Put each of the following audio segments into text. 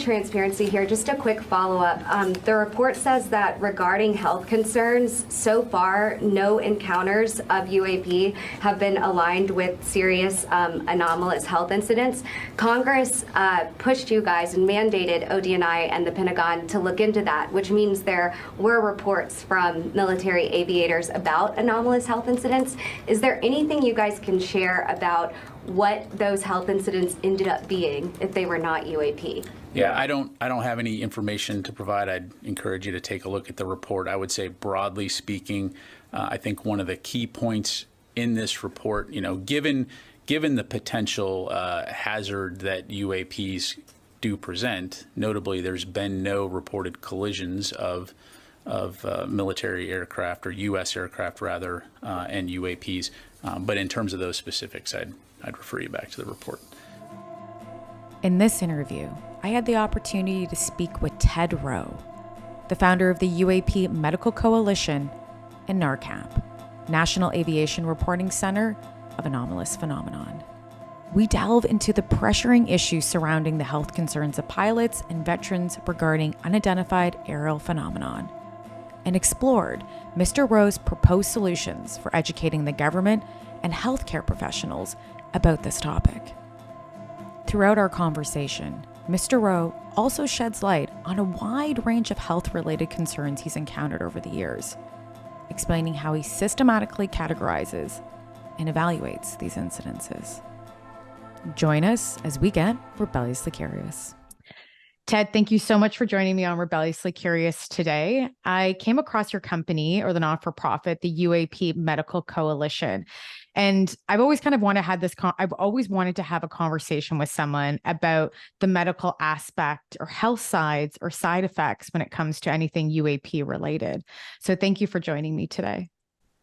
Transparency here. Just a quick follow-up. The report says that regarding health concerns, so far no encounters of UAP have been aligned with serious anomalous health incidents. Congress pushed you guys and mandated ODNI and the Pentagon to look into that, which means there were reports from military aviators about anomalous health incidents. Is there anything you guys can share about what those health incidents ended up being if they were not UAP? Yeah, I don't have any information to provide. I'd encourage you to take a look at the report. I would say, broadly speaking, I think one of the key points in this report, given the potential hazard that UAPs do present, notably there's been no reported collisions of military aircraft, or U.S. aircraft rather, and UAPs. But in terms of those specifics, I'd refer you back to the report. In this interview, I had the opportunity to speak with Ted Roe, the founder of the UAP Medical Coalition and NARCAP, National Aviation Reporting Center of Anomalous Phenomenon. We delve into the pressuring issues surrounding the health concerns of pilots and veterans regarding unidentified aerial phenomenon, and explored Mr. Roe's proposed solutions for educating the government and healthcare professionals about this topic. Throughout our conversation, Mr. Roe also sheds light on a wide range of health-related concerns he's encountered over the years, explaining how he systematically categorizes and evaluates these incidences. Join us as we get rebelliously curious. Ted, thank you so much for joining me on Rebelliously Curious today. I came across your company, or the not-for-profit, the UAP Medical Coalition. And I've always kind of I've always wanted to have a conversation with someone about the medical aspect or health sides or side effects when it comes to anything UAP related. So thank you for joining me today.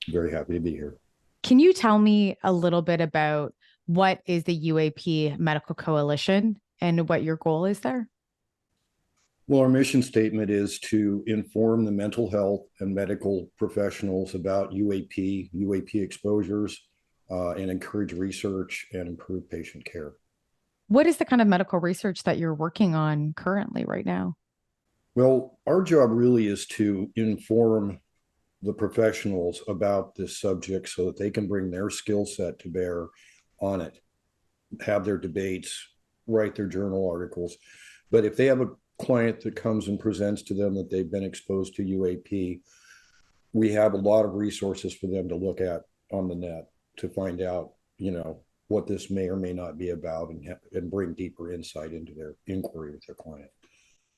Very happy to be here. Can you tell me a little bit about what is the UAP Medical Coalition and what your goal is there? Well, our mission statement is to inform the mental health and medical professionals about UAP exposures, and encourage research and improve patient care. What is the kind of medical research that you're working on currently right now? Well, our job really is to inform the professionals about this subject so that they can bring their skill set to bear on it, have their debates, write their journal articles. But if they have a client that comes and presents to them that they've been exposed to UAP, we have a lot of resources for them to look at on the net to find out, what this may or may not be about, and bring deeper insight into their inquiry with their client.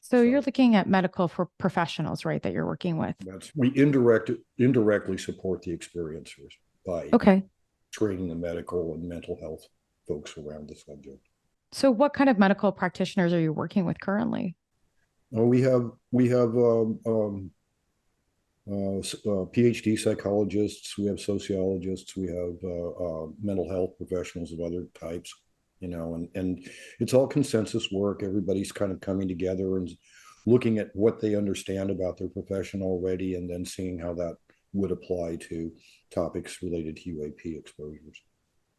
So you're looking at medical for professionals, right, that you're working with? We indirectly support the experiencers by training the medical and mental health folks around the subject. So what kind of medical practitioners are you working with currently? We have PhD psychologists, we have sociologists, we have mental health professionals of other types, and it's all consensus work. Everybody's kind of coming together and looking at what they understand about their profession already, and then seeing how that would apply to topics related to UAP exposures.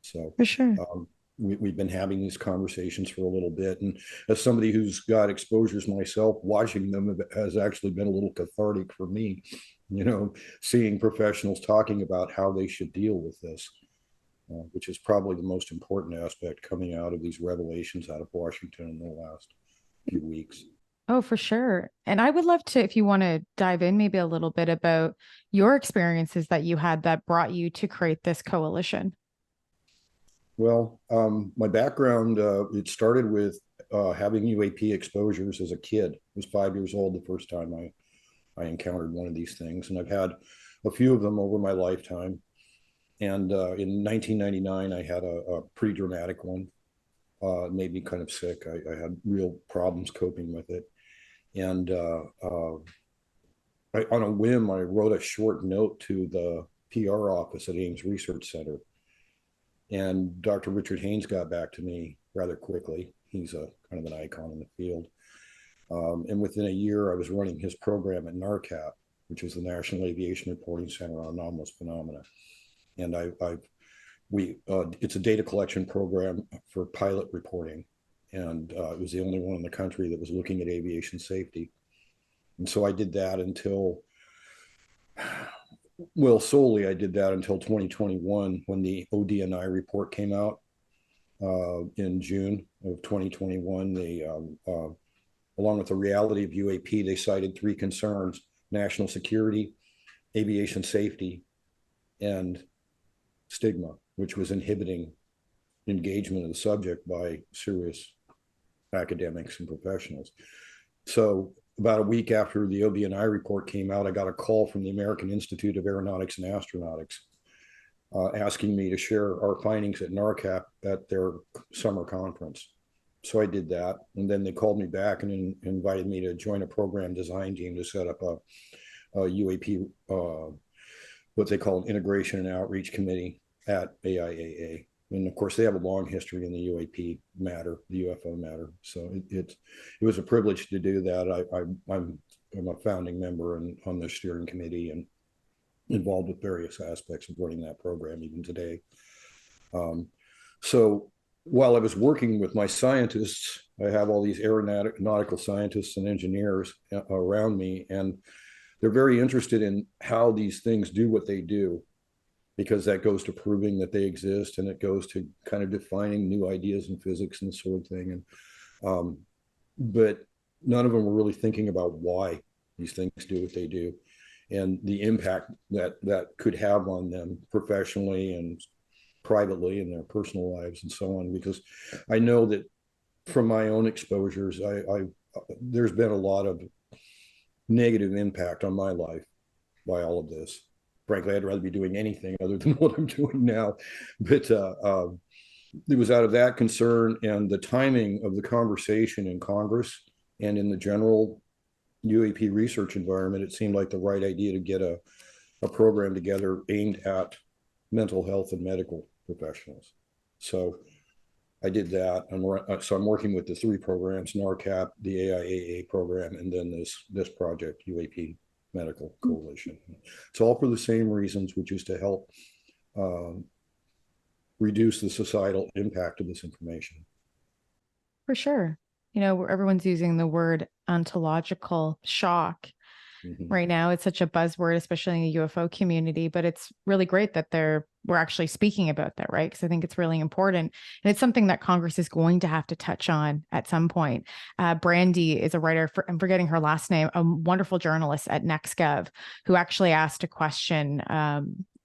So for sure. We've been having these conversations for a little bit, and as somebody who's got exposures myself, watching them has actually been a little cathartic for me, seeing professionals talking about how they should deal with this, which is probably the most important aspect coming out of these revelations out of Washington in the last few weeks. Oh, for sure. And I would love to, if you want to dive in maybe a little bit about your experiences that you had that brought you to create this coalition. Well, my background, it started with having UAP exposures as a kid. I was 5 years old the first time I encountered one of these things, and I've had a few of them over my lifetime. And in 1999, I had a pretty dramatic one. It made me kind of sick. I had real problems coping with it. And on a whim, I wrote a short note to the PR office at Ames Research Center. And Dr. Richard Haynes got back to me rather quickly. He's a kind of an icon in the field. And within a year, I was running his program at NARCAP, which is the National Aviation Reporting Center on Anomalous Phenomena. And it's a data collection program for pilot reporting. And it was the only one in the country that was looking at aviation safety. And so I did that until, well, solely I did that until 2021 when the ODNI report came out in June of 2021. They, along with the reality of UAP, they cited three concerns: national security, aviation safety, and stigma, which was inhibiting engagement of the subject by serious academics and professionals. So about a week after the ODNI report came out, I got a call from the American Institute of Aeronautics and Astronautics asking me to share our findings at NARCAP at their summer conference. So I did that. And then they called me back and invited me to join a program design team to set up a UAP, what they call an integration and outreach committee at AIAA. And of course, they have a long history in the UAP matter, the UFO matter. So it was a privilege to do that. I'm a founding member on the steering committee and involved with various aspects of running that program even today. So while I was working with my scientists, I have all these aeronautical scientists and engineers around me, and they're very interested in how these things do what they do, because that goes to proving that they exist, and it goes to kind of defining new ideas in physics and sort of thing. And but none of them were really thinking about why these things do what they do, and the impact that could have on them professionally and privately in their personal lives and so on. Because I know that from my own exposures, there's been a lot of negative impact on my life by all of this. Frankly, I'd rather be doing anything other than what I'm doing now. But it was out of that concern and the timing of the conversation in Congress and in the general UAP research environment, it seemed like the right idea to get a program together aimed at mental health and medical professionals. So I did that. So I'm working with the three programs: NARCAP, the AIAA program, and then this project, UAP Medical Coalition. It's all for the same reasons, which is to help reduce the societal impact of this information. For sure. You know, everyone's using the word ontological shock right now. It's such a buzzword, especially in the UFO community, but it's really great that we're actually speaking about that, right? Because I think it's really important. And it's something that Congress is going to have to touch on at some point. Brandy is a writer, I'm forgetting her last name, a wonderful journalist at NextGov, who actually asked a question.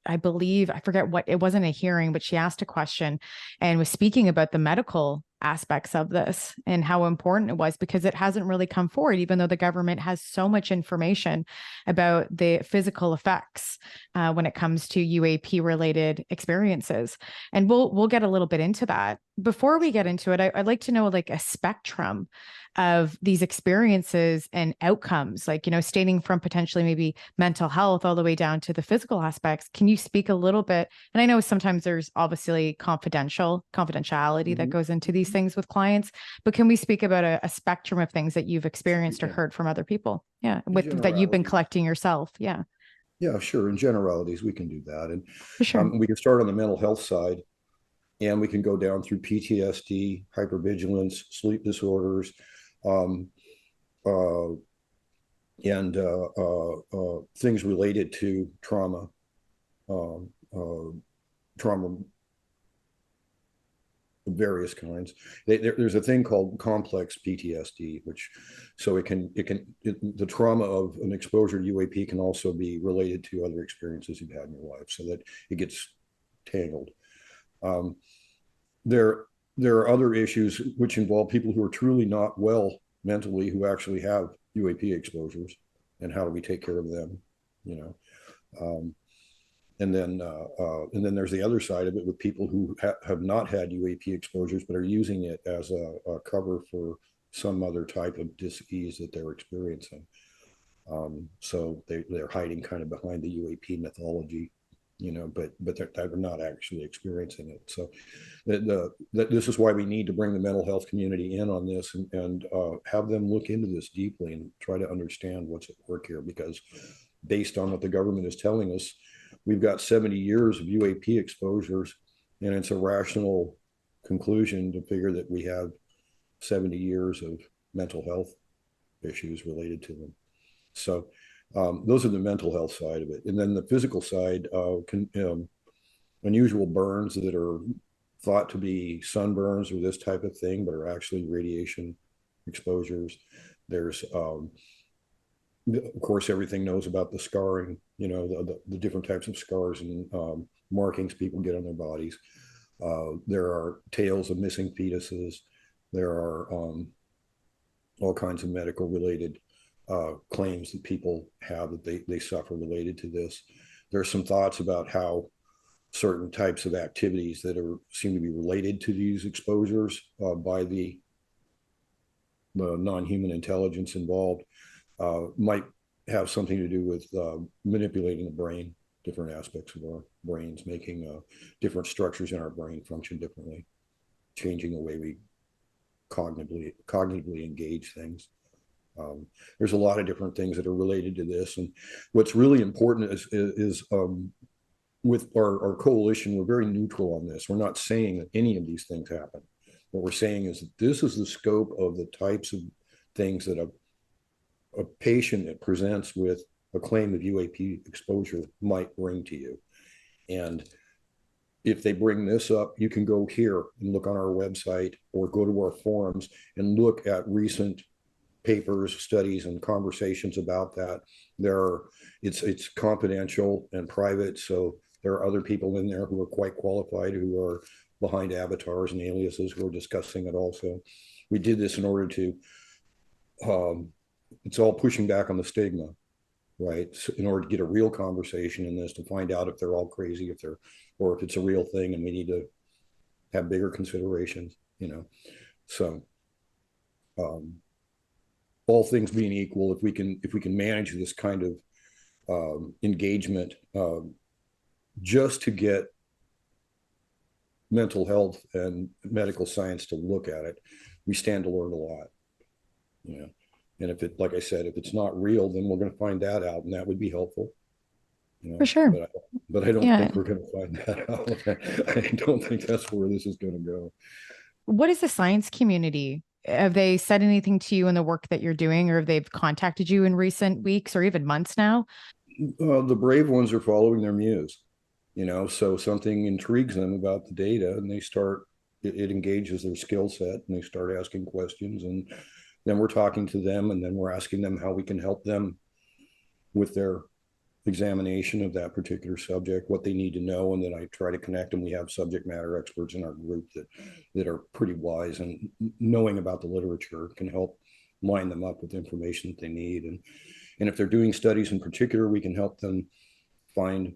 I believe, I forget what, it wasn't a hearing, but she asked a question and was speaking about the medical aspects of this and how important it was, because it hasn't really come forward, even though the government has so much information about the physical effects when it comes to UAP related experiences. And we'll get a little bit into that. Before we get into it, I'd like to know like a spectrum of these experiences and outcomes, like, you know, stating from potentially maybe mental health all the way down to the physical aspects. Can you speak a little bit? And I know sometimes there's obviously confidentiality that goes into these things with clients, but can we speak about a spectrum of things that you've experienced or heard from other people? Yeah. That you've been collecting yourself. Yeah. Yeah, sure. In generalities, we can do that. And for sure. We can start on the mental health side, and we can go down through PTSD, hypervigilance, sleep disorders, and things related to trauma, trauma of various kinds. There's a thing called complex PTSD, which, so the trauma of an exposure to UAP can also be related to other experiences you've had in your life, so that it gets tangled. There are other issues which involve people who are truly not well mentally, who actually have UAP exposures, and how do we take care of them, you know? And then there's the other side of it with people who have not had UAP exposures, but are using it as a cover for some other type of dis-ease that they're experiencing. So they're hiding kind of behind the UAP mythology but they're not actually experiencing it. So this is why we need to bring the mental health community in on this and have them look into this deeply and try to understand what's at work here, because based on what the government is telling us, we've got 70 years of UAP exposures, and it's a rational conclusion to figure that we have 70 years of mental health issues related to them. So those are the mental health side of it. And then the physical side, unusual burns that are thought to be sunburns or this type of thing, but are actually radiation exposures. There's, of course, everything knows about the scarring, the different types of scars and markings people get on their bodies. There are tales of missing fetuses. There are all kinds of medical related claims that people have that they suffer related to this. There are some thoughts about how certain types of activities that seem to be related to these exposures by the non-human intelligence involved might have something to do with manipulating the brain, different aspects of our brains, making different structures in our brain function differently, changing the way we cognitively engage things. There's a lot of different things that are related to this, and what's really important is with our coalition, we're very neutral on this. We're not saying that any of these things happen. What we're saying is that this is the scope of the types of things that a patient that presents with a claim of UAP exposure might bring to you. And if they bring this up, you can go here and look on our website or go to our forums and look at recent papers, studies, and conversations about that. It's confidential and private, so there are other people in there who are quite qualified, who are behind avatars and aliases, who are discussing it also. We did this in order to, it's all pushing back on the stigma, right? So in order to get a real conversation in this, to find out if they're all crazy, or if it's a real thing, and we need to have bigger considerations, So, all things being equal, if we can manage this kind of engagement, just to get mental health and medical science to look at it, we stand to learn a lot, And if like I said, if it's not real, then we're going to find that out, and that would be helpful. For sure. But I don't think we're going to find that out. I don't think that's where this is going to go. What is the science community? Have they said anything to you in the work that you're doing, or have they contacted you in recent weeks or even months now? The brave ones are following their muse, so something intrigues them about the data, and it engages their skill set, and they start asking questions, and then we're talking to them, and then we're asking them how we can help them with their examination of that particular subject, what they need to know, and then I try to connect them. We have subject matter experts in our group that are pretty wise, and knowing about the literature can help line them up with information that they need. And if they're doing studies in particular, we can help them find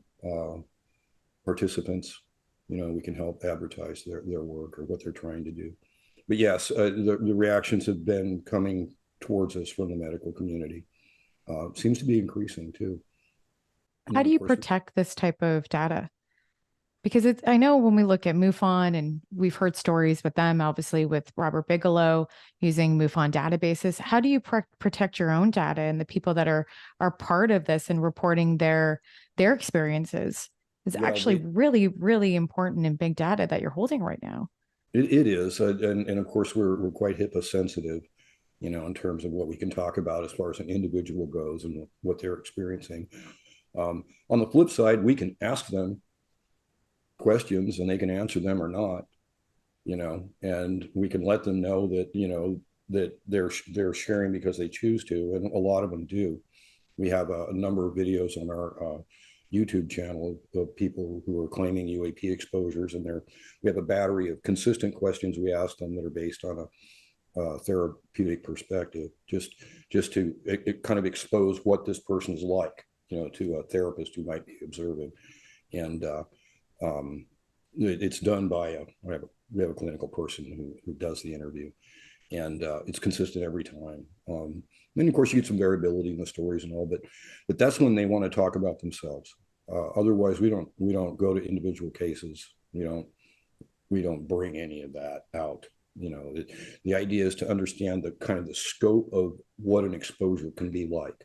participants. We can help advertise their work or what they're trying to do. But yes, the reactions have been coming towards us from the medical community. Seems to be increasing too. How do you protect this type of data? Because I know when we look at MUFON, and we've heard stories with them, obviously with Robert Bigelow using MUFON databases. How do you protect your own data and the people that are part of this and reporting their experiences? It's actually really, really important and big data that you're holding right now. It is, and of course we're quite HIPAA sensitive, in terms of what we can talk about as far as an individual goes and what they're experiencing. On the flip side, we can ask them questions and they can answer them or not, and we can let them know that, that they're sharing because they choose to, and a lot of them do. We have a number of videos on our YouTube channel of people who are claiming UAP exposures, and we have a battery of consistent questions we ask them that are based on a therapeutic perspective, just to kind of expose what this person is like, to a therapist who might be observing. And it's done by we have a clinical person who does the interview, and it's consistent every time. Then of course you get some variability in the stories and all, but that's when they want to talk about themselves. Otherwise, we don't go to individual cases. We don't bring any of that out. The idea is to understand the kind of the scope of what an exposure can be like,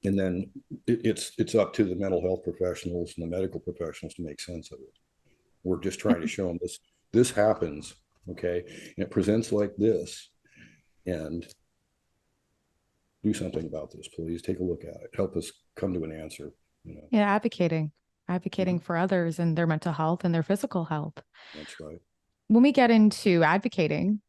and then it's up to the mental health professionals and the medical professionals to make sense of it. We're just trying to show them this happens, okay, and it presents like this, and do something about this, please. Take a look at it. Help us come to an answer. Yeah, advocating for others and their mental health and their physical health. That's right. When we get into advocating,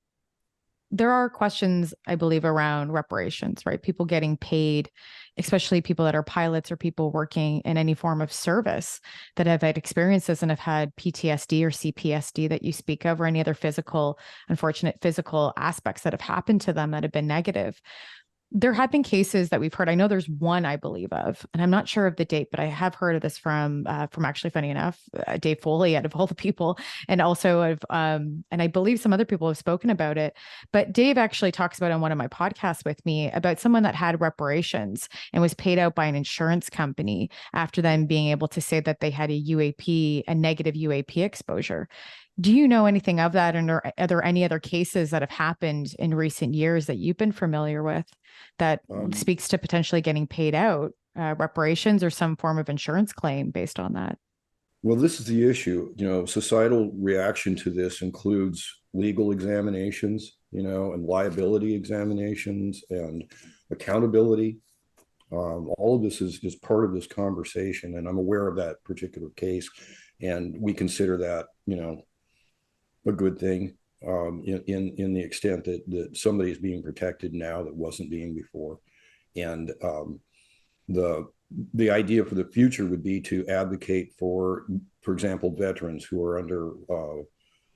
there are questions, I believe, around reparations, right? People getting paid, especially people that are pilots or people working in any form of service that have had experiences and have had PTSD or CPSD that you speak of, or any other unfortunate physical aspects that have happened to them that have been negative. There have been cases that we've heard. I know there's one I believe of, and I'm not sure of the date, but I have heard of this from actually, funny enough, Dave Foley, out of all the people, and also and I believe some other people have spoken about it. But Dave actually talks about on one of my podcasts with me about someone that had reparations and was paid out by an insurance company after them being able to say that they had a UAP, a negative UAP exposure. Do you know anything of that? And are there any other cases that have happened in recent years that you've been familiar with that speaks to potentially getting paid out reparations or some form of insurance claim based on that? Well, this is the issue. Societal reaction to this includes legal examinations, and liability examinations and accountability. All of this is part of this conversation, and I'm aware of that particular case, and we consider that, a good thing, in the extent that somebody is being protected now that wasn't being before. And the idea for the future would be to advocate for example, veterans who are under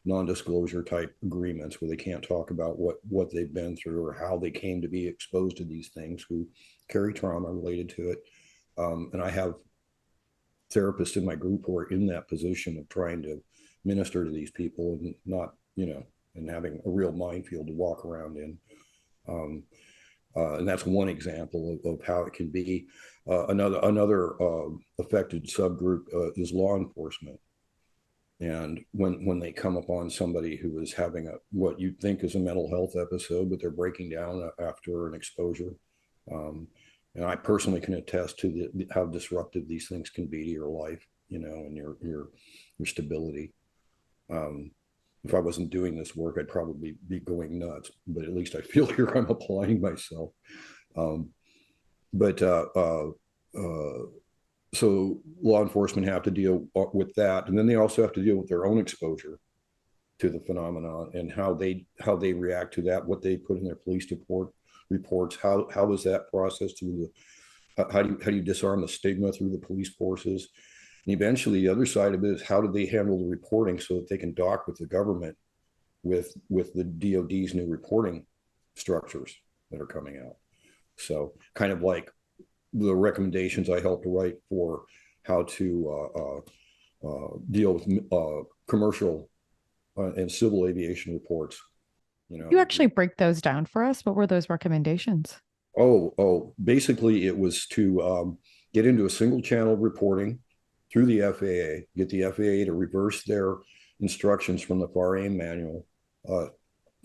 non-disclosure type agreements where they can't talk about what they've been through or how they came to be exposed to these things, who carry trauma related to it. And I have therapists in my group who are in that position of trying to minister to these people and not, and having a real minefield to walk around in. And that's one example of how it can be. Another affected subgroup is law enforcement. And when they come upon somebody who is having what you think is a mental health episode, but they're breaking down after an exposure. And I personally can attest to how disruptive these things can be to your life, and your stability. If I wasn't doing this work, I'd probably be going nuts, but at least I feel here I'm applying myself. So law enforcement have to deal with that. And then they also have to deal with their own exposure to the phenomenon and how they react to that, what they put in their police reports, how is that processed through how do you disarm the stigma through the police forces? And eventually the other side of it is how do they handle the reporting so that they can dock with the government with the DOD's new reporting structures that are coming out. So kind of like the recommendations I helped to write for how to deal with commercial and civil aviation reports. You actually break those down for us. What were those recommendations? Basically it was to get into a single channel reporting through the FAA, get the FAA to reverse their instructions from the FAR AIM manual,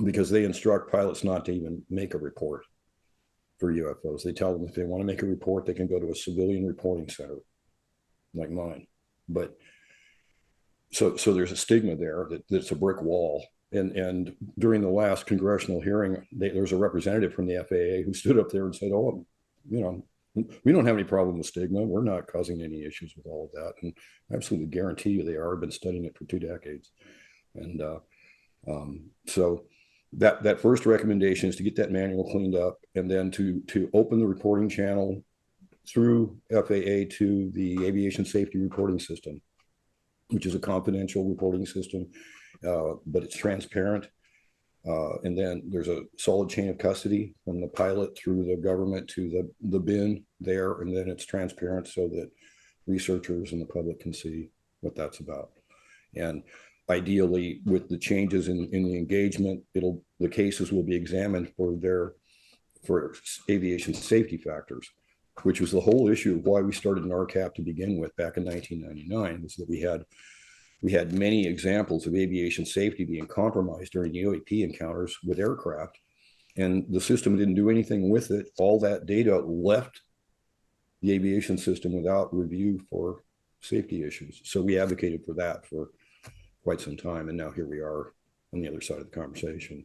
because they instruct pilots not to even make a report for UFOs. They tell them if they want to make a report, they can go to a civilian reporting center like mine. But so there's a stigma there that's a brick wall. And during the last congressional hearing, there's a representative from the FAA who stood up there and said, we don't have any problem with stigma. We're not causing any issues with all of that. And I absolutely guarantee you they are. I've been studying it for 2 decades. And so that first recommendation is to get that manual cleaned up and then to open the reporting channel through FAA to the Aviation Safety Reporting System, which is a confidential reporting system, but it's transparent. And then there's a solid chain of custody from the pilot through the government to the bin there. And then it's transparent so that researchers and the public can see what that's about. And ideally, with the changes in the engagement, the cases will be examined for aviation safety factors. which was the whole issue of why we started NARCAP to begin with back in 1999, was that we had many examples of aviation safety being compromised during UAP encounters with aircraft, and the system didn't do anything with it. All that data left the aviation system without review for safety issues. So we advocated for that for quite some time, and now here we are on the other side of the conversation.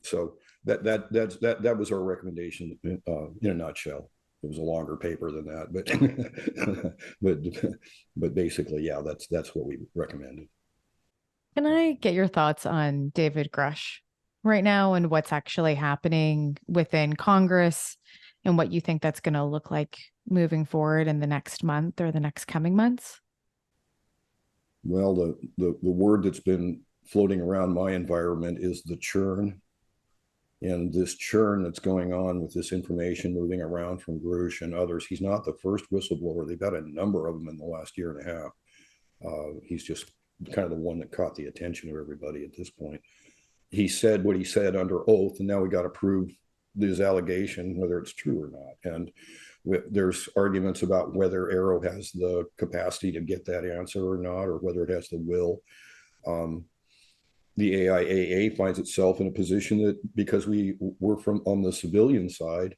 So that was our recommendation in a nutshell. It was a longer paper than that, but basically, yeah, that's what we recommended. Can I get your thoughts on David Grush right now and what's actually happening within Congress and what you think that's going to look like moving forward in the next month or the next coming months? Well, the word that's been floating around my environment is the churn. And this churn that's going on with this information moving around from Grush and others, he's not the first whistleblower. They've got a number of them in the last year and a half. He's just kind of the one that caught the attention of everybody at this point. He said what he said under oath, and now we got to prove his allegation, whether it's true or not. And there's arguments about whether Aero has the capacity to get that answer or not, or whether it has the will. The AIAA finds itself in a position that, because we're from on the civilian side,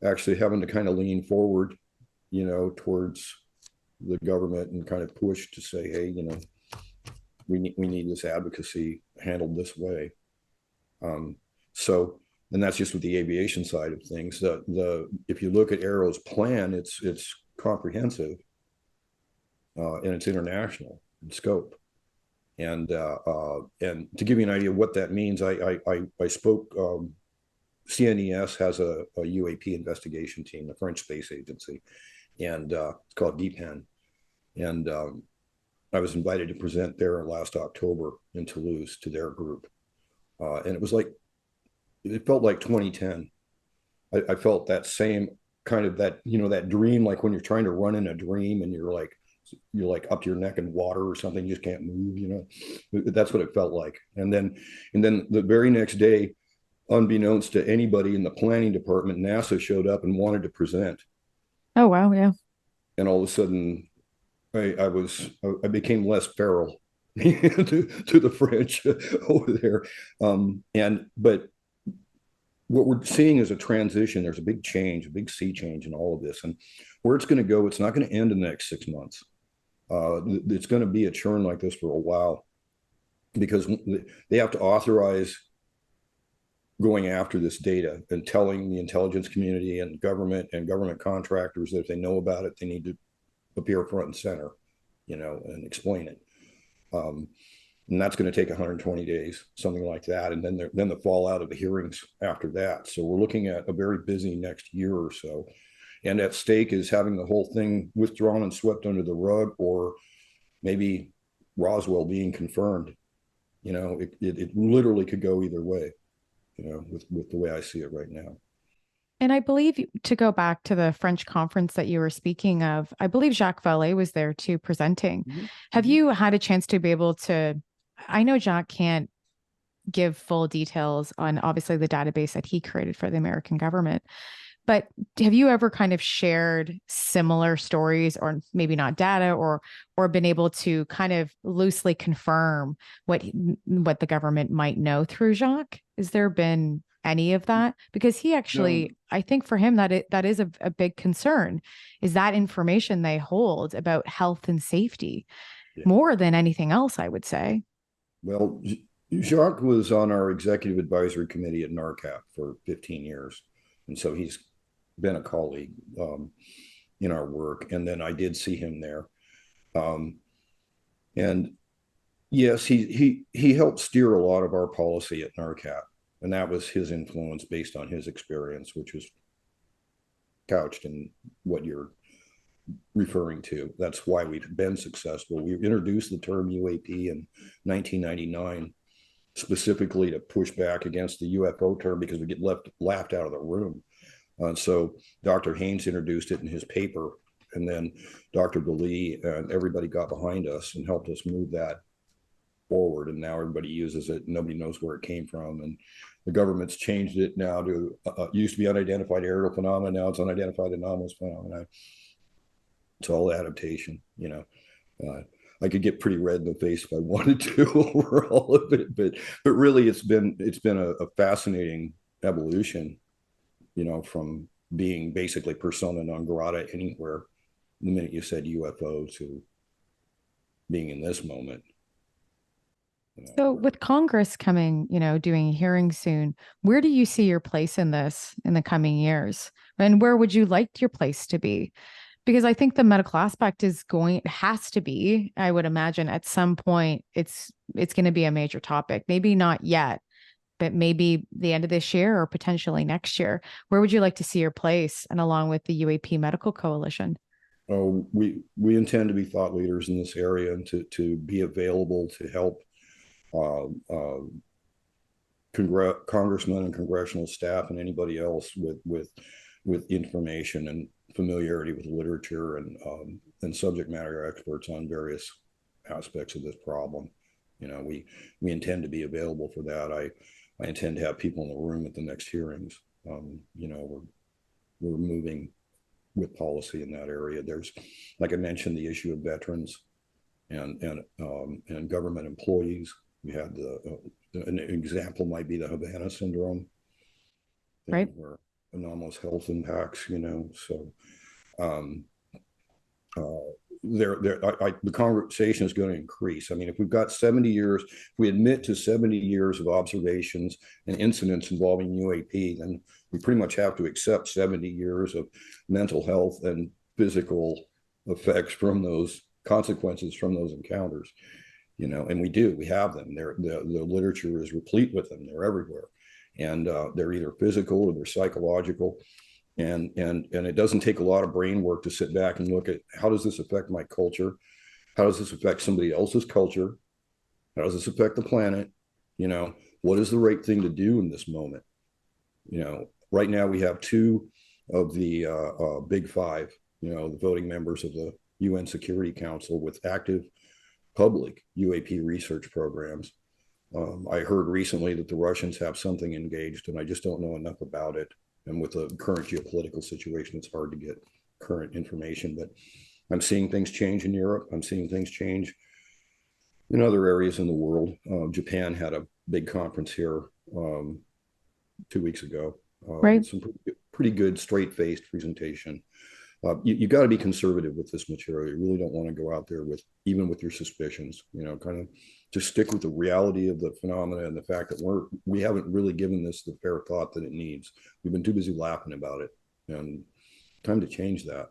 actually having to kind of lean forward, towards the government and kind of push to say, hey, we need this advocacy handled this way. And that's just with the aviation side of things. If you look at Aero's plan, it's comprehensive, and it's international in scope. And to give you an idea of what that means, I spoke. CNES has a UAP investigation team, the French space agency, and it's called DPEN. And I was invited to present there last October in Toulouse to their group, and it felt like 2010. I felt that same kind of that dream, like when you're trying to run in a dream and you're like up to your neck in water or something, you just can't move, that's what it felt like. And then the very next day, unbeknownst to anybody in the planning department, NASA showed up and wanted to present. Oh, wow. Yeah. And all of a sudden I became less feral to the French over there. But what we're seeing is a transition. There's a big change, a big sea change in all of this. And where it's going to go, it's not going to end in the next 6 months. It's going to be a churn like this for a while, because they have to authorize going after this data and telling the intelligence community and government contractors that if they know about it, they need to appear front and center, and explain it. And that's going to take 120 days, something like that. And then the fallout of the hearings after that. So we're looking at a very busy next year or so. And at stake is having the whole thing withdrawn and swept under the rug, or maybe Roswell being confirmed. It literally could go either way, with the way I see it right now. And I believe, to go back to the French conference that you were speaking of, I believe Jacques Vallée was there too, presenting. Mm-hmm. Have you had a chance to be able to, I know Jacques can't give full details on obviously the database that he created for the American government, but have you ever kind of shared similar stories, or maybe not data, or been able to kind of loosely confirm what the government might know through Jacques? Has there been any of that? Because he actually, I think for him that is a big concern, is that information they hold about health and safety, more than anything else, I would say. Well, Jacques was on our executive advisory committee at NARCAP for 15 years. And so he's been a colleague in our work. And then I did see him there. And yes, he helped steer a lot of our policy at NARCAP. And that was his influence based on his experience, which was couched in what you're referring to. That's why we've been successful. We introduced the term UAP in 1999, specifically to push back against the UFO term, because we get laughed out of the room. So Dr. Haynes introduced it in his paper, and then Dr. Bali and everybody got behind us and helped us move that forward. And now everybody uses it. Nobody knows where it came from. the government's changed it now to used to be unidentified aerial phenomena. Now it's unidentified anomalous phenomena. It's all adaptation, you know. I could get pretty red in the face if I wanted to over all of it, but really it's been a fascinating evolution, you know, from being basically persona non grata anywhere the minute you said UFO to being in this moment. You know, So with Congress coming, doing a hearing soon, where do you see your place in this in the coming years? And where would you like your place to be? Because I think the medical aspect it has to be, I would imagine at some point it's going to be a major topic. Maybe not yet, but maybe the end of this year or potentially next year. Where would you like to see your place and along with the UAP Medical Coalition? we intend to be thought leaders in this area and to be available to help uh, uh, congressmen and congressional staff and anybody else with information and familiarity with literature and subject matter experts on various aspects of this problem. You know, we intend to be available for that. I intend to have people in the room at the next hearings. You know, we're moving with policy in that area. There's, like I mentioned, the issue of veterans and government employees. We had an example might be the Havana syndrome, Right. where anomalous health impacts. You know, so um, uh, the conversation is going to increase. I mean, if we've got 70 years, if we admit to 70 years of observations and incidents involving UAP, then we pretty much have to accept 70 years of mental health and physical effects from those consequences from those encounters. You know, and we have them. The literature is replete with them. They're everywhere, and they're either physical or they're psychological. And it doesn't take a lot of brain work to sit back and look at how does this affect my culture, how does this affect somebody else's culture, how does this affect the planet, you know, what is the right thing to do in this moment. You know, right now we have two of the big five, you know, the voting members of the UN Security Council with active public UAP research programs. I heard recently that the Russians have something engaged, and I just don't know enough about it. And with the current geopolitical situation, it's hard to get current information. But I'm seeing things change in Europe. I'm seeing things change in other areas in the world. Japan had a big conference here 2 weeks ago Right. with some pretty good straight-faced presentation. You got to be conservative with this material. You really don't want to go out there with even with your suspicions. You know, kind of just stick with the reality of the phenomena and the fact that we haven't really given this the fair thought that it needs. We've been too busy laughing about it, and time to change that.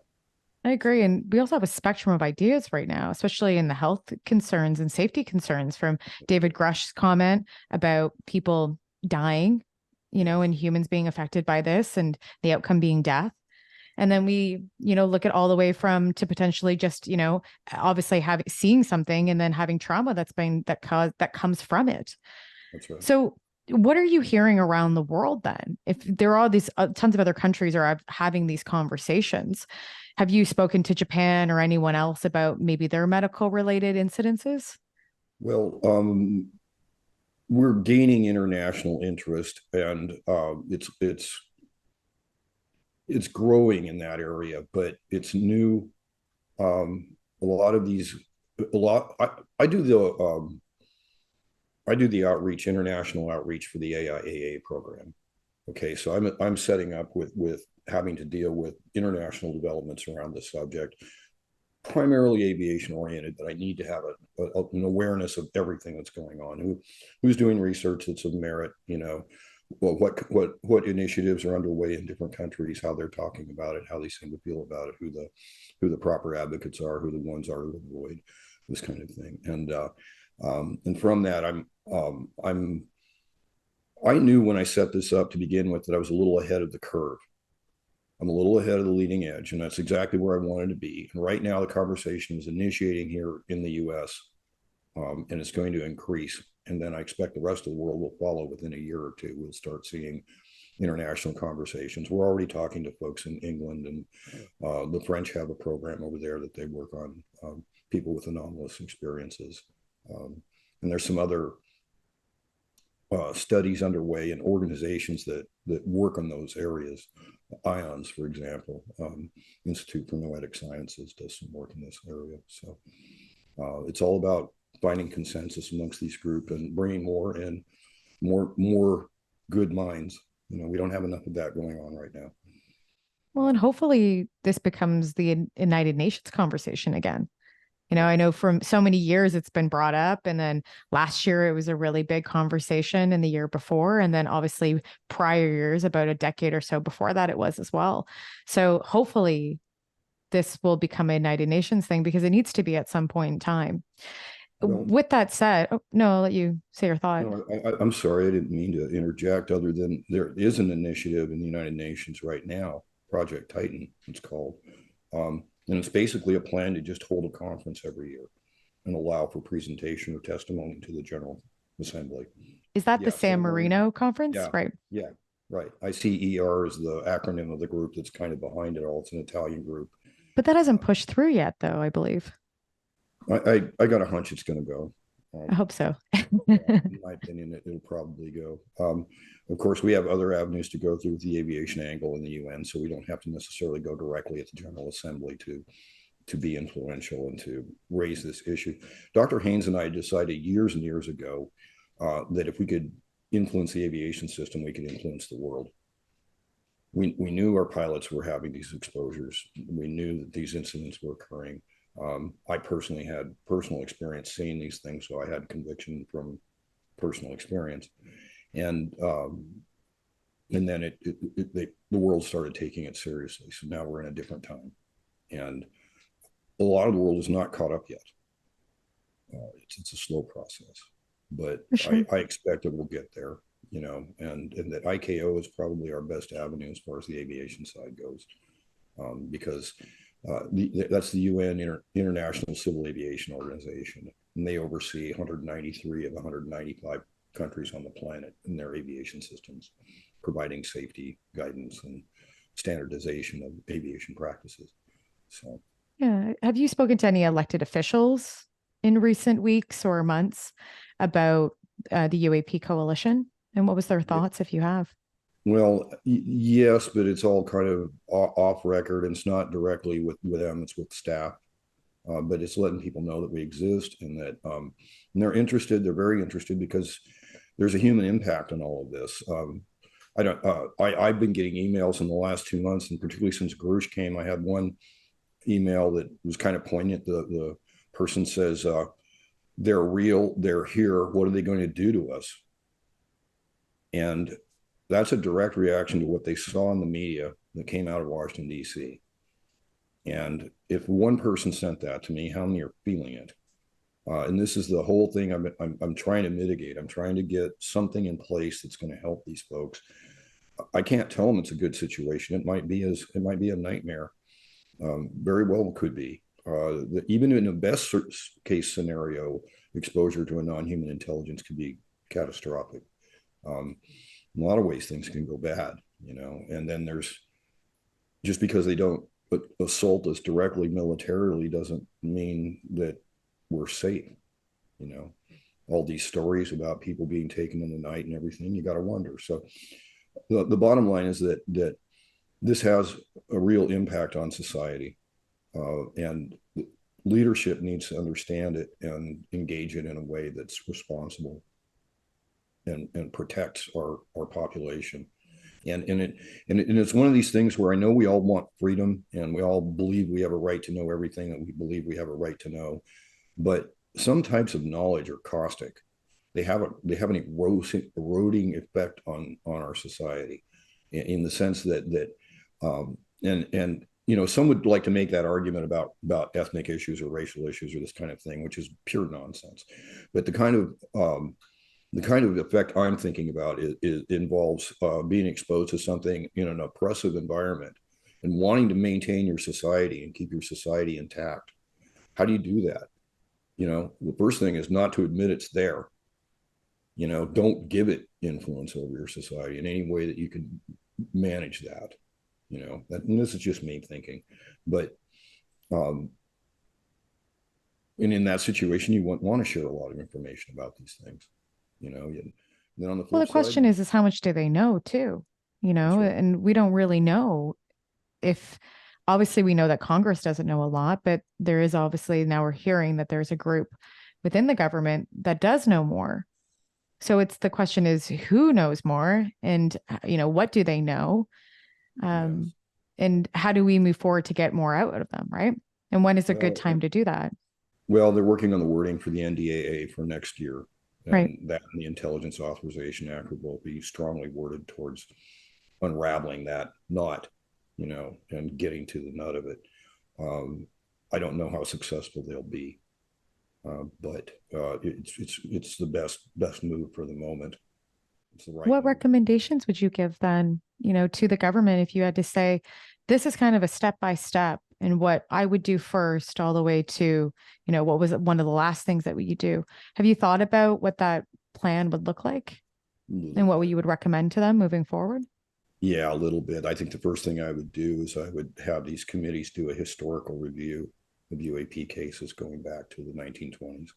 I agree. And we also have a spectrum of ideas right now, especially in the health concerns and safety concerns from David Grush's comment about people dying, and humans being affected by this and the outcome being death. And then we, look at all the way from to potentially just, obviously seeing something and then having trauma that comes from it. That's right. So what are you hearing around the world then? If there are these tons of other countries are having these conversations, have you spoken to Japan or anyone else about maybe their medical related incidences? Well, we're gaining international interest, and it's growing in that area, but it's new. A lot of these, a lot. I do the outreach, international outreach for the AIAA program. Okay, so I'm setting up with having to deal with international developments around this subject, primarily aviation oriented, but I need to have an awareness of everything that's going on. Who's doing research that's of merit, you know, well, what initiatives are underway in different countries, how they're talking about it, how they seem to feel about it, who the proper advocates are, who the ones are to avoid, this kind of thing. And from that, I knew when I set this up to begin with that I was a little ahead of the curve. I'm a little ahead of the leading edge, and that's exactly where I wanted to be. And right now, the conversation is initiating here in the U.S., and it's going to increase. And then I expect the rest of the world will follow within a year or two. We'll start seeing international conversations. We're already talking to folks in England, and the French have a program over there that they work on people with anomalous experiences. And there's some other studies underway and organizations that work on those areas. IONS, for example, Institute for Noetic Sciences does some work in this area. So it's all about finding consensus amongst these groups and bringing more in, more good minds. We don't have enough of that going on right now. Well, and hopefully this becomes the United Nations conversation again. I know from so many years it's been brought up. And then last year it was a really big conversation, and the year before. And then obviously prior years, about a decade or so before that, it was as well. So hopefully this will become a United Nations thing, because it needs to be at some point in time. Well, with that said, no, I'll let you say your thought. no, I'm sorry, I didn't mean to interject, other than there is an initiative in the United Nations right now, Project Titan, it's called. And it's basically a plan to just hold a conference every year and allow for presentation or testimony to the General Assembly. Is that the San Marino conference? Yeah, right. Yeah, right. ICER is the acronym of the group that's kind of behind it all. It's an Italian group. But that hasn't pushed through yet, though, I believe. I got a hunch it's going to go. I hope so. In my opinion, it'll probably go. Of course, we have other avenues to go through with the aviation angle in the UN, so we don't have to necessarily go directly at the General Assembly to be influential and to raise this issue. Dr. Haynes and I decided years and years ago that if we could influence the aviation system, we could influence the world. We knew our pilots were having these exposures. We knew that these incidents were occurring. I personally had personal experience seeing these things, so I had conviction from personal experience. And then the world started taking it seriously. So now we're in a different time, and a lot of the world is not caught up yet. It's a slow process, but sure. I expect it will get there. And that ICAO is probably our best avenue as far as the aviation side goes, because that's the UN International Civil Aviation Organization, and they oversee 193 of 195 countries on the planet in their aviation systems, providing safety, guidance, and standardization of aviation practices. So, yeah. Have you spoken to any elected officials in recent weeks or months about the UAP coalition? And what was their thoughts, if you have? Well, yes, but it's all kind of off record, and it's not directly with them, it's with staff. But it's letting people know that we exist, and that and they're interested. They're very interested, because there's a human impact on all of this. I've been getting emails in the last 2 months, and particularly since Grush came, I had one email that was kind of poignant. The person says, they're real, they're here, what are they going to do to us? And that's a direct reaction to what they saw in the media that came out of Washington, D.C. And if one person sent that to me, how many are feeling it? And this is the whole thing I'm trying to mitigate. I'm trying to get something in place that's going to help these folks. I can't tell them it's a good situation. It might be a nightmare. Very well could be. Even in the best case scenario, exposure to a non-human intelligence could be catastrophic. In a lot of ways, things can go bad, and then there's, just because they don't assault us directly militarily doesn't mean that we're safe. All these stories about people being taken in the night and everything, you got to wonder. So the bottom line is that this has a real impact on society, and leadership needs to understand it and engage it in a way that's responsible and protects our population. And it's one of these things where I know we all want freedom, and we all believe we have a right to know everything that we believe we have a right to know. But some types of knowledge are caustic. They have an eroding effect on our society, in the sense that some would like to make that argument about ethnic issues or racial issues or this kind of thing, which is pure nonsense. But the kind of effect I'm thinking about involves being exposed to something in an oppressive environment and wanting to maintain your society and keep your society intact. How do you do that? The first thing is not to admit it's there. Don't give it influence over your society in any way that you can manage that. And this is just me thinking, but and in that situation, you want to share a lot of information about these things. Then on the Well, flip the question side, is how much do they know too? that's right. And we don't really know if obviously we know that Congress doesn't know a lot, but there is obviously now we're hearing that there's a group within the government that does know more. So it's the question is who knows more and what do they know? Um, Yes. and how do we move forward to get more out of them, right? And when is a good Well, time to do that? well, they're working on the wording for the NDAA for next year. Right. And that and the Intelligence Authorization Act will both be strongly worded towards unraveling that knot, and getting to the nut of it. Um, I don't know how successful they'll be, but it's the best move for the moment. It's the right What move. recommendations would you give then, to the government if you had to say, this is kind of a step by step and what I would do first, all the way to, what was one of the last things that you do? Have you thought about what that plan would look like A little and what bit. you would recommend to them moving forward? Yeah, a little bit. I think the first thing I would do is I would have these committees do a historical review of UAP cases going back to the 1920s.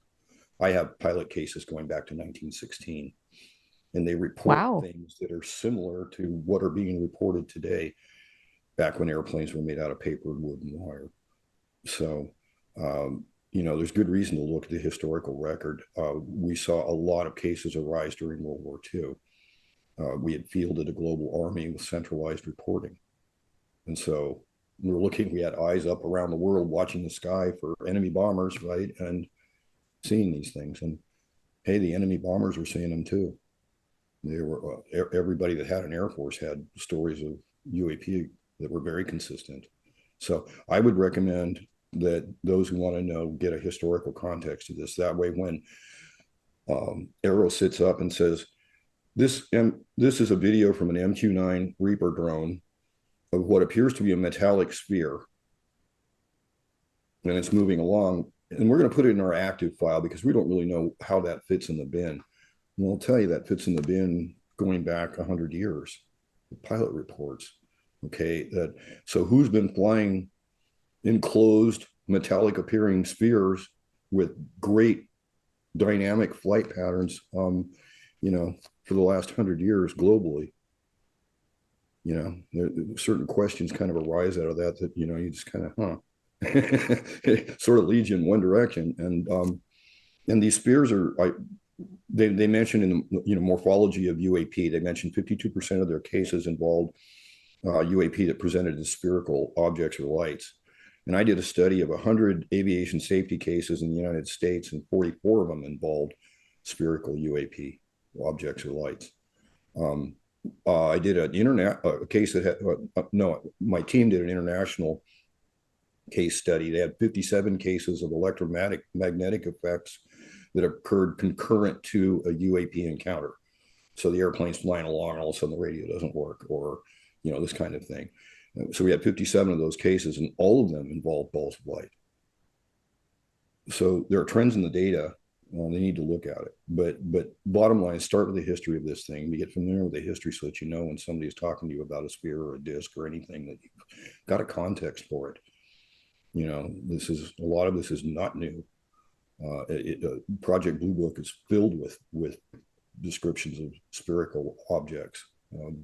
I have pilot cases going back to 1916, and they report Wow. things that are similar to what are being reported today, back when airplanes were made out of paper, wood, and wire. So, there's good reason to look at the historical record. We saw a lot of cases arise during World War II. We had fielded a global army with centralized reporting. And so we had eyes up around the world watching the sky for enemy bombers, right? And seeing these things. And hey, the enemy bombers were seeing them too. They were everybody that had an Air Force had stories of UAP that were very consistent. So I would recommend that those who want to know get a historical context of this. That way, when Aero sits up and says, this is a video from an MQ-9 Reaper drone of what appears to be a metallic sphere, and it's moving along. And we're going to put it in our active file because we don't really know how that fits in the bin. And I'll tell you that fits in the bin going back 100 years. The pilot reports. Okay, so who's been flying enclosed metallic appearing spheres with great dynamic flight patterns, for the last 100 years globally? Certain questions kind of arise out of that you just kind of, it sort of leads you in one direction. And these spheres they mentioned in the morphology of UAP, they mentioned 52% of their cases involved UAP that presented as spherical objects or lights. And I did a study of 100 aviation safety cases in the United States, and 44 of them involved spherical UAP objects or lights. I did a case that had, no, my team did an international case study. They had 57 cases of electromagnetic effects that occurred concurrent to a UAP encounter. So the airplane's flying along, and all of a sudden the radio doesn't work, or this kind of thing. So we had 57 of those cases, and all of them involved balls of light. So there are trends in the data. They need to look at it. But bottom line, start with the history of this thing. Get familiar with the history so that when somebody's talking to you about a sphere or a disc or anything, that you've got a context for it. A lot of this is not new. Project Blue Book is filled with descriptions of spherical objects,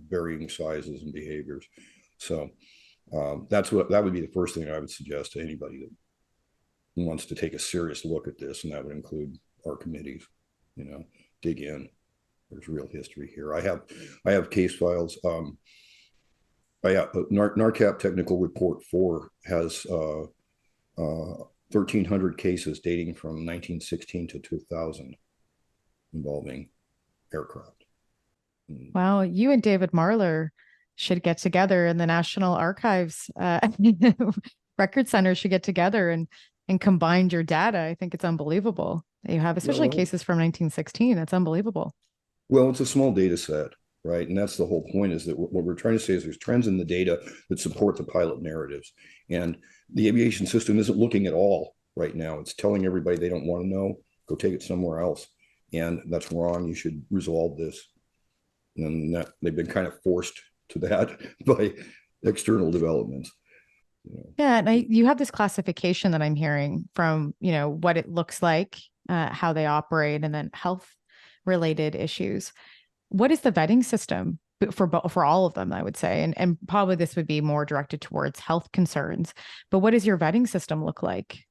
varying sizes and behaviors. So that would be the first thing I would suggest to anybody that wants to take a serious look at this, and that would include our committees. Dig in. There's real history here. I have case files. NARCAP Technical Report 4 has 1,300 cases dating from 1916 to 2000 involving aircraft. Wow, you and David Marler should get together, and the National Archives Record Center should get together and combine your data. I think it's unbelievable that you have, especially cases from 1916. That's unbelievable. Well, it's a small data set, right? And that's the whole point, is that what we're trying to say is there's trends in the data that support the pilot narratives. And the aviation system isn't looking at all right now. It's telling everybody they don't want to know, go take it somewhere else. And that's wrong. You should resolve this. And that they've been kind of forced to that by external developments. Yeah, and you have this classification that I'm hearing from, what it looks like, how they operate, and then health related issues. what is the vetting system for all of them, I would say? And probably this would be more directed towards health concerns, but what does your vetting system look like?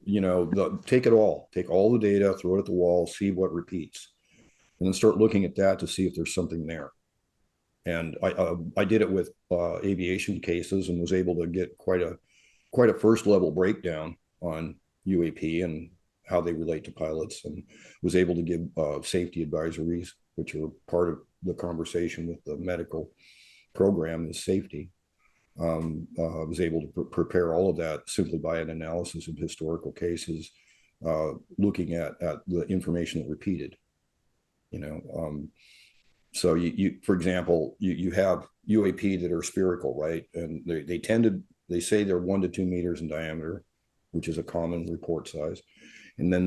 Take it all, take all the data, throw it at the wall, see what repeats, and then start looking at that to see if there's something there. And I did it with aviation cases and was able to get quite a first level breakdown on UAP and how they relate to pilots, and was able to give safety advisories, which are part of the conversation with the medical program is safety. I was able to prepare all of that simply by an analysis of historical cases, looking at the information that repeated. So for example, you have UAP that are spherical, right? And they say they're 1 to 2 meters in diameter, which is a common report size. And then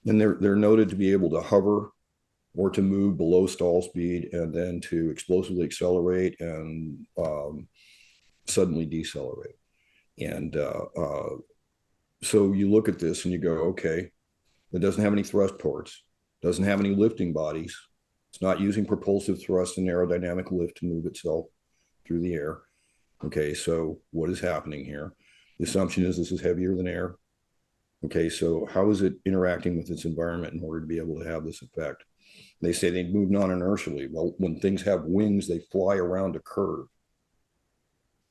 they're noted to be able to hover or to move below stall speed, and then to explosively accelerate and suddenly decelerate. And so you look at this and you go, okay, it doesn't have any thrust ports, doesn't have any lifting bodies. It's not using propulsive thrust and aerodynamic lift to move itself through the air. Okay, so what is happening here? The assumption is this is heavier than air. Okay, so how is it interacting with its environment in order to be able to have this effect? They say they move non-inertially. Well, when things have wings, they fly around a curve,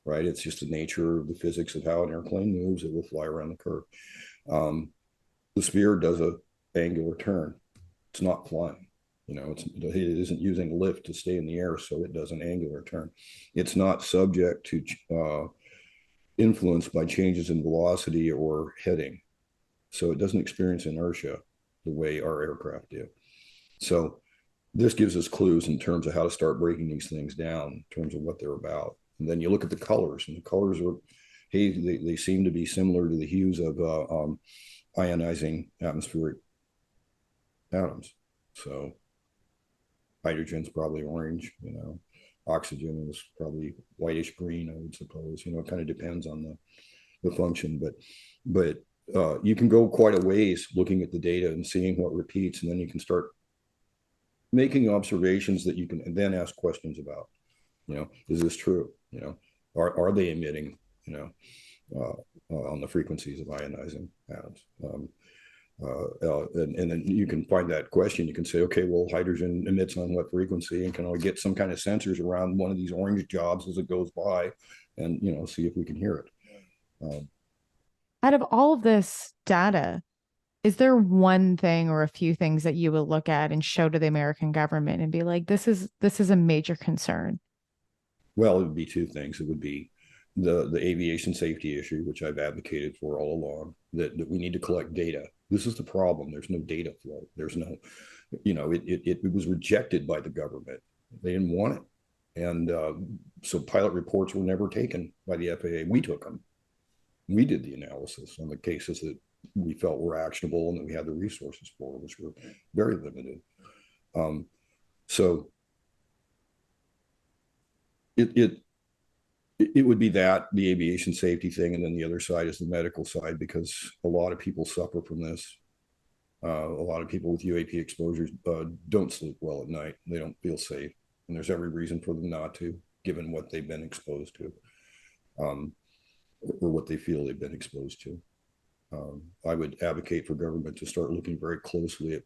right? It's just the nature of the physics of how an airplane moves. It will fly around the curve. The sphere does a angular turn. It's not flying. It isn't using lift to stay in the air, so it does an angular turn. It's not subject to influence by changes in velocity or heading. So it doesn't experience inertia the way our aircraft do. So this gives us clues in terms of how to start breaking these things down in terms of what they're about. And then you look at the colors, and the colors are, hey, they seem to be similar to the hues of ionizing atmospheric atoms. So hydrogen's probably orange, oxygen is probably whitish green, I would suppose. It kind of depends on the function, but you can go quite a ways looking at the data and seeing what repeats, and then you can start making observations that you can then ask questions about. Is this true? Are they emitting, on the frequencies of ionizing atoms? And then you can find that question. You can say, okay, well, hydrogen emits on what frequency, and can I get some kind of sensors around one of these orange jobs as it goes by, and see if we can hear it. Out of all of this data, is there one thing or a few things that you will look at and show to the American government and be like, this is a major concern? Well, it would be two things. It would be the aviation safety issue, which I've advocated for all along, that we need to collect data. This is the problem. There's no data flow. There's no, it was rejected by the government. They didn't want it. And so pilot reports were never taken by the FAA. We took them. We did the analysis on the cases that we felt were actionable and that we had the resources for, which were very limited. So it would be that, the aviation safety thing, and then the other side is the medical side, because a lot of people suffer from this. A lot of people with UAP exposures don't sleep well at night. They don't feel safe, and there's every reason for them not to, given what they've been exposed to, or what they feel they've been exposed to. I would advocate for government to start looking very closely at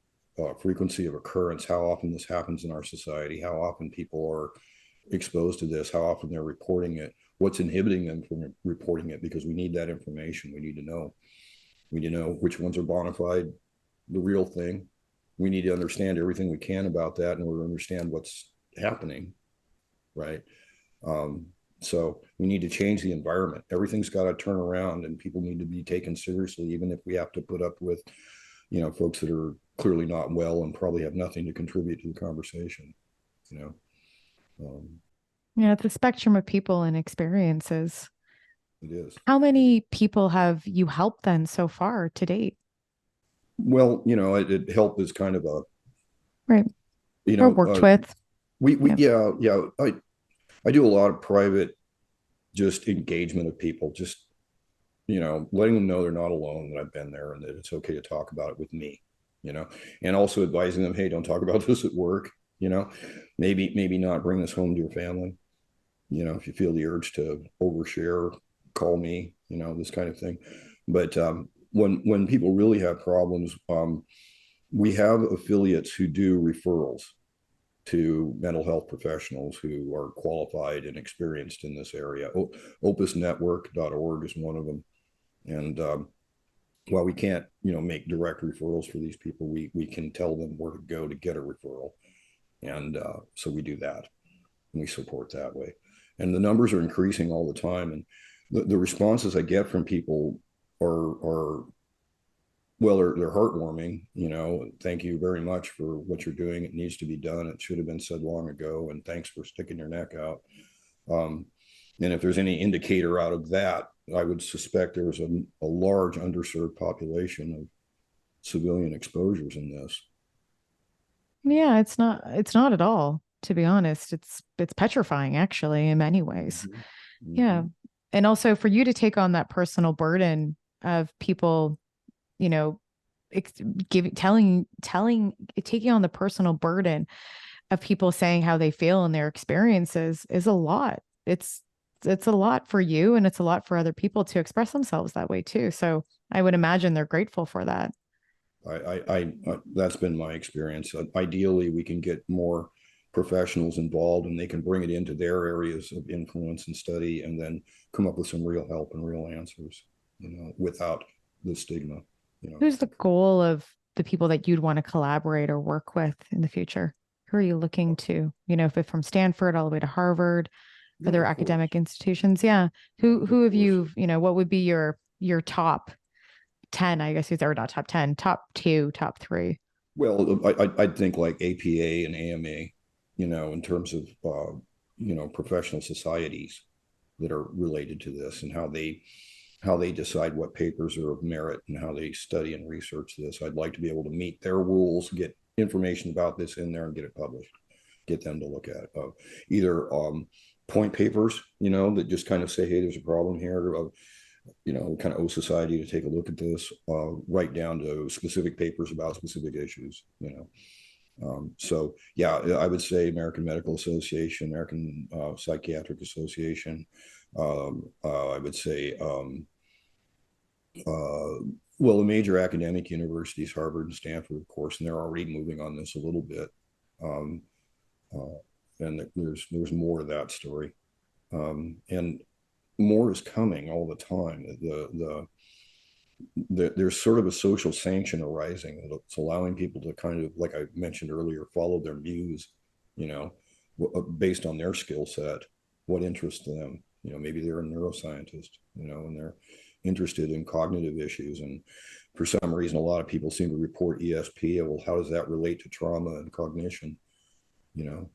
frequency of occurrence, how often this happens in our society, how often people are exposed to this, how often they're reporting it, what's inhibiting them from reporting it, because we need that information. We need to know which ones are bona fide, the real thing. We need to understand everything we can about that in order to understand what's happening, right? So we need to change the environment. Everything's got to turn around, and people need to be taken seriously, even if we have to put up with, folks that are clearly not well and probably have nothing to contribute to the conversation, Yeah, it's a spectrum of people and experiences. It is. How many people have you helped then so far to date? Well, help is kind of a, Right. Or worked with. Yeah. I do a lot of private just engagement of people, just, letting them know they're not alone, that I've been there, and that it's okay to talk about it with me, and also advising them, hey, don't talk about this at work, you know, maybe not bring this home to your family. You know, if you feel the urge to overshare, call me, you know, this kind of thing. But when people really have problems, we have affiliates who do referrals to mental health professionals who are qualified and experienced in this area. Opusnetwork.org is one of them. And while we can't, you know, make direct referrals for these people, we can tell them where to go to get a referral. And so we do that, and we support that way. And the numbers are increasing all the time. And the responses I get from people are well, they're heartwarming. You know, thank you very much for what you're doing. It needs to be done. It should have been said long ago. And thanks for sticking your neck out. Um, and if there's any indicator out of that, I would suspect there's a large underserved population of civilian exposures in this. Yeah, it's not at all, to be honest. It's petrifying actually in many ways. Mm-hmm. Yeah. Mm-hmm. And also for you to take on that personal burden of people, you know, giving telling taking on the personal burden of people saying how they feel and their experiences is a lot. It's a lot for you, and it's a lot for other people to express themselves that way too. So I would imagine they're grateful for that. I that's been my experience. Ideally, we can get more professionals involved, and they can bring it into their areas of influence and study, and then come up with some real help and real answers, you know, without the stigma, you know. Who's the goal of the people that you'd want to collaborate or work with in the future? Who are you looking to? You know, if it's from Stanford all the way to Harvard, Yeah, other of course. academic institutions. Yeah. Of Who have course. you, you know, what would be your top 10, I guess these are not top 10, top two, top three. Well, I'd think like APA and AMA, you know, in terms of you know, professional societies that are related to this, and how they decide what papers are of merit and how they study and research this. I'd like to be able to meet their rules, get information about this in there, and get it published. Get them to look at either point papers, you know, that just kind of say, hey, there's a problem here. You know, kind of owe society to take a look at this, right down to specific papers about specific issues, you know. So yeah, I would say American Medical Association, American Psychiatric Association. I would say, well, the major academic universities, Harvard and Stanford, of course, and they're already moving on this a little bit. Um, uh, and there's more to that story, and more is coming all the time. There's sort of a social sanction arising that's allowing people to kind of, like I mentioned earlier, follow their muse, you know, based on their skill set, what interests them. You know, maybe they're a neuroscientist, you know, and they're interested in cognitive issues. And for some reason, a lot of people seem to report ESP. Well, how does that relate to trauma and cognition? You know,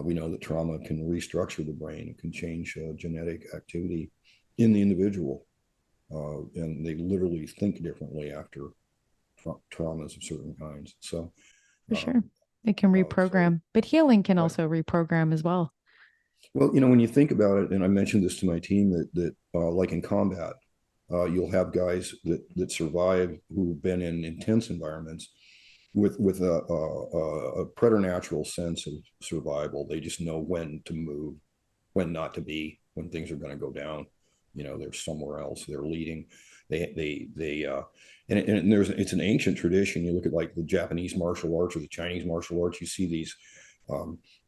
we know that trauma can restructure the brain. It can change genetic activity in the individual, and they literally think differently after traumas of certain kinds. So, For sure. um, It can so reprogram, but healing can right. also reprogram as well. Well, you know, when you think about it, and I mentioned this to my team, that like in combat, you'll have guys that survive who've been in intense environments with a preternatural sense of survival. They just know when to move, when not to be, when things are going to go down. You know, they're somewhere else. They're leading. And it's an ancient tradition. You look at like the Japanese martial arts or the Chinese martial arts. You see these.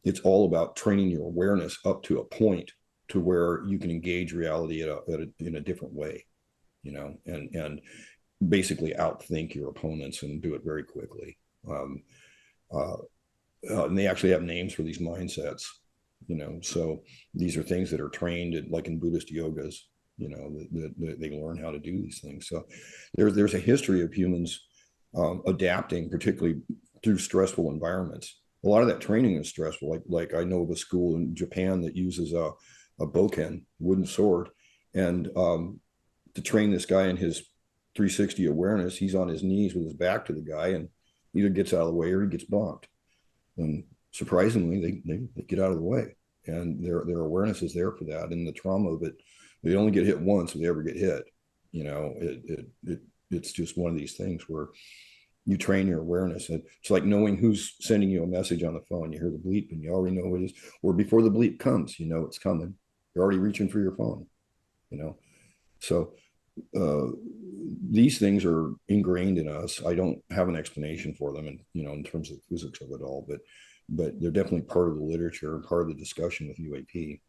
It's all about training your awareness up to a point to where you can engage reality in a different way. You know, and basically outthink your opponents and do it very quickly. Um, uh, and they actually have names for these mindsets, you know. So these are things that are trained in, like in Buddhist yogas, you know, that they learn how to do these things. So there's a history of humans adapting, particularly through stressful environments. A lot of that training is stressful. Like I know of a school in Japan that uses a bokken, wooden sword, and to train this guy in his 360 awareness, he's on his knees with his back to the guy, and either gets out of the way or he gets bonked. And surprisingly, they get out of the way, and their awareness is there for that. And the trauma of it, they only get hit once if they ever get hit. You know, it's just one of these things where you train your awareness. It's like knowing who's sending you a message on the phone. You hear the bleep and you already know who it is. Or before the bleep comes, you know it's coming. You're already reaching for your phone, you know. So these things are ingrained in us. I don't have an explanation for them, and in terms of the physics of it all, but they're definitely part of the literature and part of the discussion with UAP.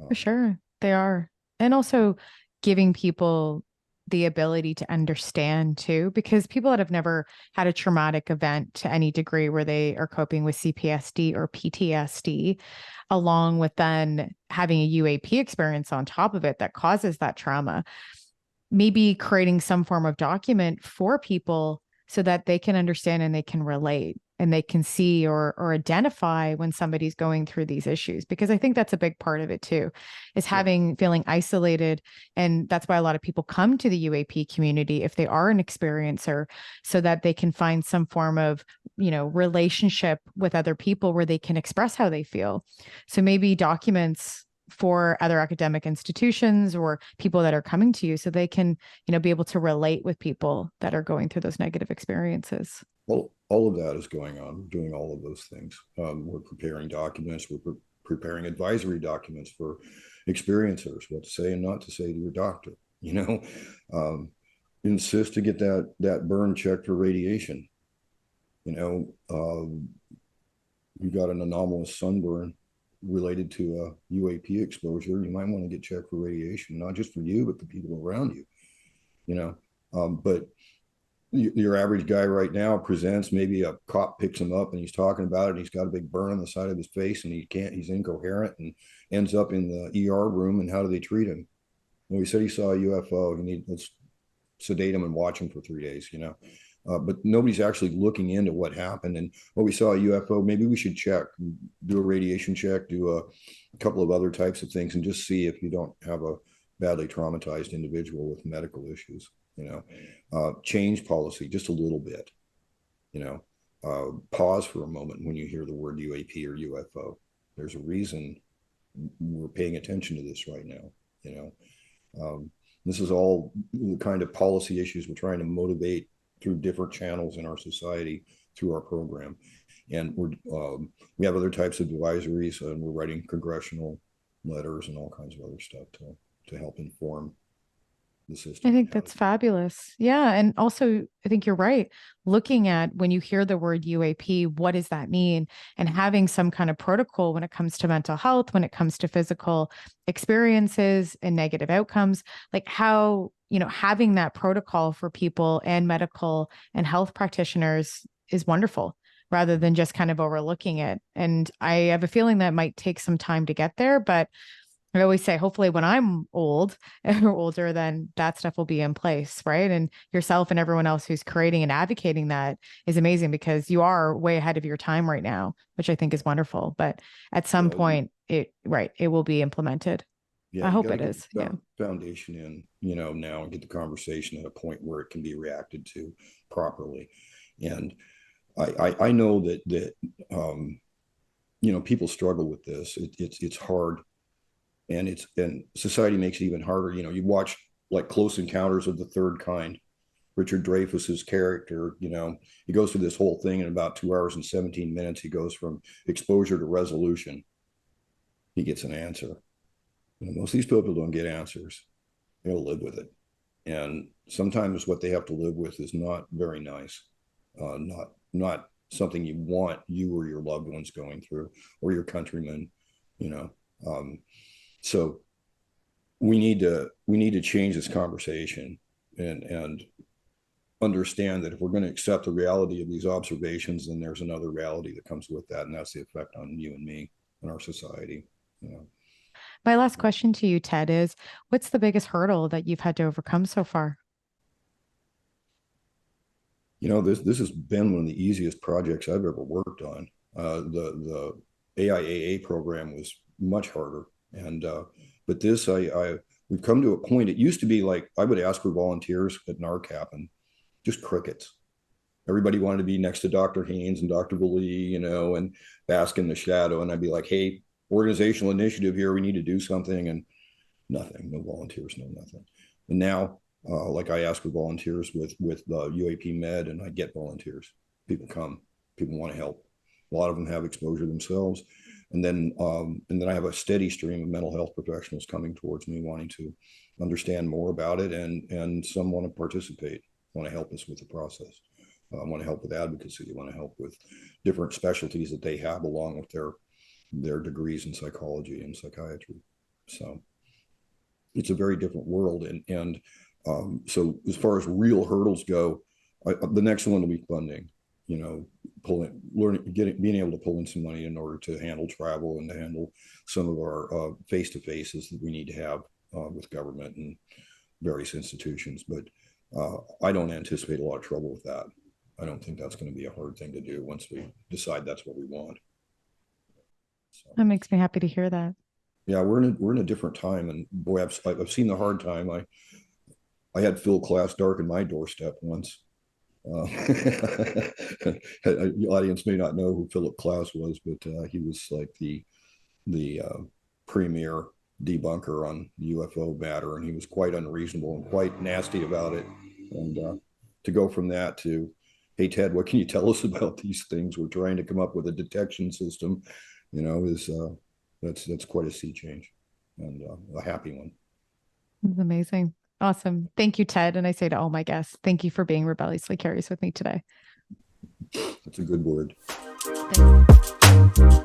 For sure, they are. And also giving people the ability to understand too, because people that have never had a traumatic event to any degree where they are coping with CPSD or PTSD, along with then having a UAP experience on top of it that causes that trauma, maybe creating some form of document for people so that they can understand and they can relate and they can see or identify when somebody's going through these issues. Because I think that's a big part of it too, is feeling isolated. And that's why a lot of people come to the UAP community if they are an experiencer, so that they can find some form of, relationship with other people where they can express how they feel. So maybe documents for other academic institutions or people that are coming to you so they can, be able to relate with people that are going through those negative experiences. Well, all of that is going on. We're doing all of those things. We're preparing documents. We're preparing advisory documents for experiencers, what to say and not to say to your doctor. Insist to get that burn checked for radiation. You got an anomalous sunburn related to a UAP exposure. You might want to get checked for radiation, not just for you, but the people around you. But your average guy right now presents, maybe a cop picks him up and he's talking about it, and he's got a big burn on the side of his face and he's incoherent and ends up in the ER room. And how do they treat him? Well, he said he saw a UFO. Let's sedate him and watch him for 3 days, but nobody's actually looking into what happened. And we saw a UFO, maybe we should check, do a radiation check, do a couple of other types of things, and just see if you don't have a badly traumatized individual with medical issues. Change policy just a little bit. Pause for a moment when you hear the word UAP or UFO. There's a reason we're paying attention to this right now. This is all the kind of policy issues we're trying to motivate through different channels in our society through our program. And we have other types of advisories, and we're writing congressional letters and all kinds of other stuff to help inform the system. I think that's fabulous. Yeah. And also, I think you're right. Looking at when you hear the word UAP, what does that mean? And having some kind of protocol when it comes to mental health, when it comes to physical experiences and negative outcomes, like how, having that protocol for people and medical and health practitioners is wonderful, rather than just kind of overlooking it. And I have a feeling that might take some time to get there, but I always say, hopefully when I'm old or older, then that stuff will be in place, right? And yourself and everyone else who's creating and advocating that is amazing, because you are way ahead of your time right now, which I think is wonderful. But at some point, it will be implemented. Yeah, I hope it is. Foundation in, now, and get the conversation at a point where it can be reacted to properly. And I know that people struggle with this. It's hard. And society makes it even harder. You watch like Close Encounters of the Third Kind. Richard Dreyfuss's character, he goes through this whole thing in about 2 hours and 17 minutes. He goes from exposure to resolution. He gets an answer. Most of these people don't get answers. They gotta live with it. And sometimes what they have to live with is not very nice. Not something you want you or your loved ones going through, or your countrymen, so we need to change this conversation and understand that if we're going to accept the reality of these observations, then there's another reality that comes with that, and that's the effect on you and me and our society. My last question to you, Ted, is what's the biggest hurdle that you've had to overcome so far? This has been one of the easiest projects I've ever worked on. The AIAA program was much harder. And but this, we've come to a point. It used to be like I would ask for volunteers at NARCAP, and just crickets. Everybody wanted to be next to Dr. Haynes and Dr. Bully, and bask in the shadow. And I'd be like, hey, organizational initiative here. We need to do something. And nothing, no volunteers, no nothing. And now Like I ask for volunteers with UAP Med, and I get volunteers. People come, people want to help. A lot of them have exposure themselves, and then I have a steady stream of mental health professionals coming towards me, wanting to understand more about it, and some want to participate, want to help us with the process, want to help with advocacy, want to help with different specialties that they have along with their degrees in psychology and psychiatry. So it's a very different world, and so as far as real hurdles go, the next one will be funding. You know, being able to pull in some money in order to handle travel and to handle some of our face-to-faces that we need to have with government and various institutions. But I don't anticipate a lot of trouble with that. I don't think that's going to be a hard thing to do once we decide that's what we want. So, That makes me happy to hear that. yeah, we're in a different time, and boy, I've seen the hard time. I had Phil Klass darken my doorstep once. The audience may not know who Philip Klass was, but he was like the premier debunker on UFO matter, and he was quite unreasonable and quite nasty about it. And to go from that to, hey Ted, what can you tell us about these things? We're trying to come up with a detection system, is that's quite a sea change, and a happy one. It's amazing. Awesome. Thank you, Ted. And I say to all my guests, thank you for being rebelliously curious with me today. That's a good word. Thank you.